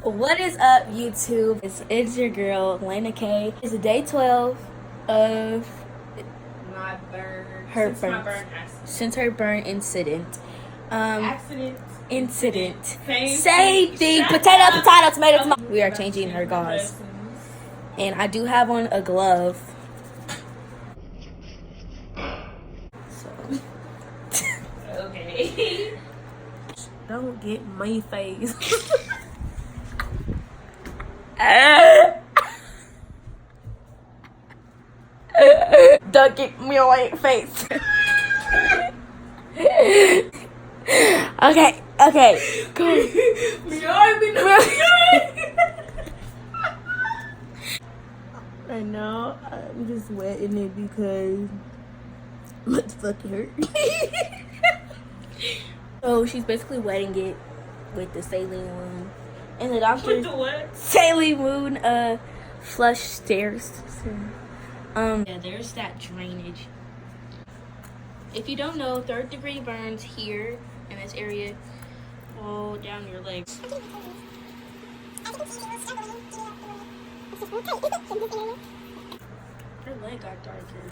What is up, YouTube? It's your girl, Lena K. It's day 12 of my burn. her Since my burn burn accident. Since her burn incident. Incident. Same thing. Shut Potato, up. potato, tomato, tomato. We are changing her gauze. And I do have on a glove. So. Okay. Don't get my face. Don't get me away face. Okay. Go. I know. I'm just wetting it because my fucking hurt. So she's basically wetting it with the saline wound. And the doctor With the what? saline wound flush stairs. Yeah, there's that drainage. If you don't know, 3rd degree burns here in this area all down your legs. Her leg got darker.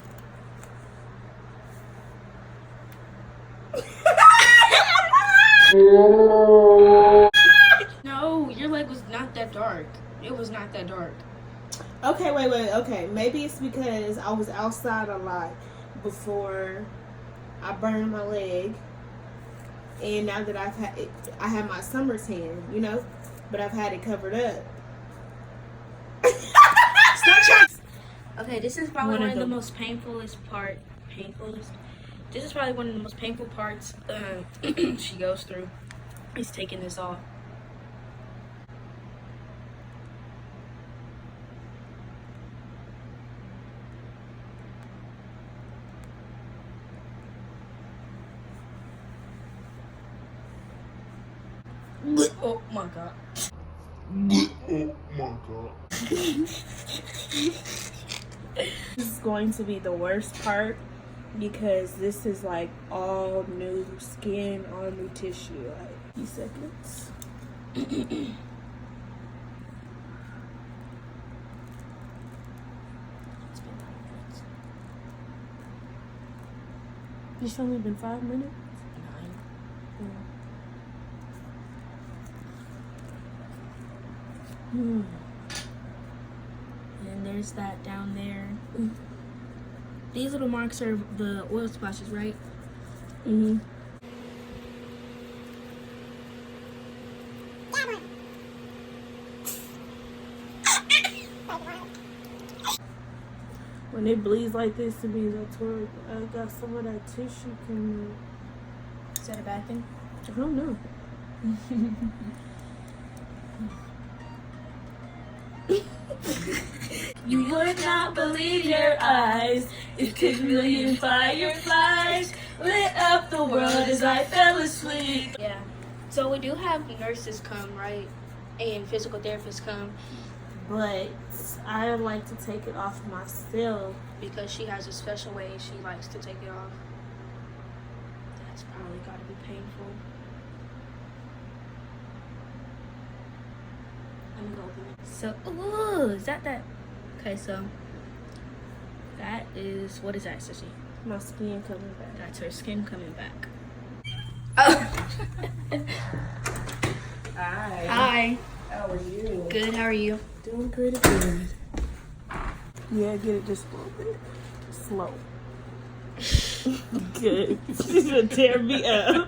No, your leg was not that dark. It was not that dark. Okay, wait. Okay, maybe it's because I was outside a lot before I burned my leg, and now that I have my summer tan, you know, but I've had it covered up. Okay, this is probably one of the most painfulest part. This is probably one of the most painful parts she goes through. Is taking this off. Oh my god. Oh my god. This is going to be the worst part because this is like all new skin, all new tissue. Like, a few seconds. It's only been 5 minutes. 9. And there's that down there. These little marks are the oil splashes, right? Mm-hmm. When it bleeds like this, to me, that's where I got some of that tissue coming out. Is that a bad thing? I don't know. You would not believe your eyes if 10 million fireflies lit up the world as I fell asleep. Yeah. So we do have nurses come, right? And physical therapists come But I like to take it off myself. because she has a special way she likes to take it off. That's probably got to be painful. I'm gonna open it. So, ooh, is that? Okay, so that is, what is that, Sissy? My skin coming back. That's her skin coming back. Hi. Hi. How are you? Good. How are you? Doing pretty good. Yeah, get it just a little bit slow. Good. She's gonna tear me up.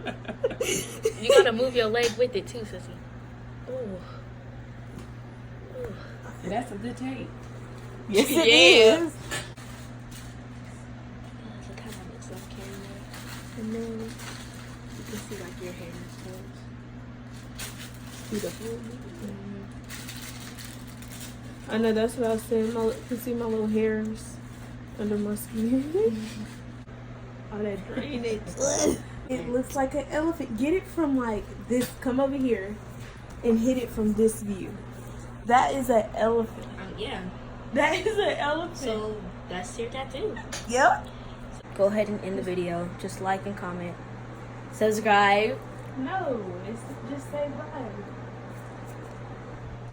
You gotta move your leg with it too, Sissy. Ooh. That's a good tape. Yes, it Yeah. is. Look how that looks on camera. And then you can see like your hair and stuff. Beautiful. I know, that's what I was saying. You can see my little hairs under my skin. All that drainage. It looks like an elephant. Get it from like this. Come over here and hit it from this view. That is an elephant. Yeah. That is an elephant. So that's your tattoo. Yep. Go ahead and end the video. Just like and comment. Subscribe. No, it's just say bye.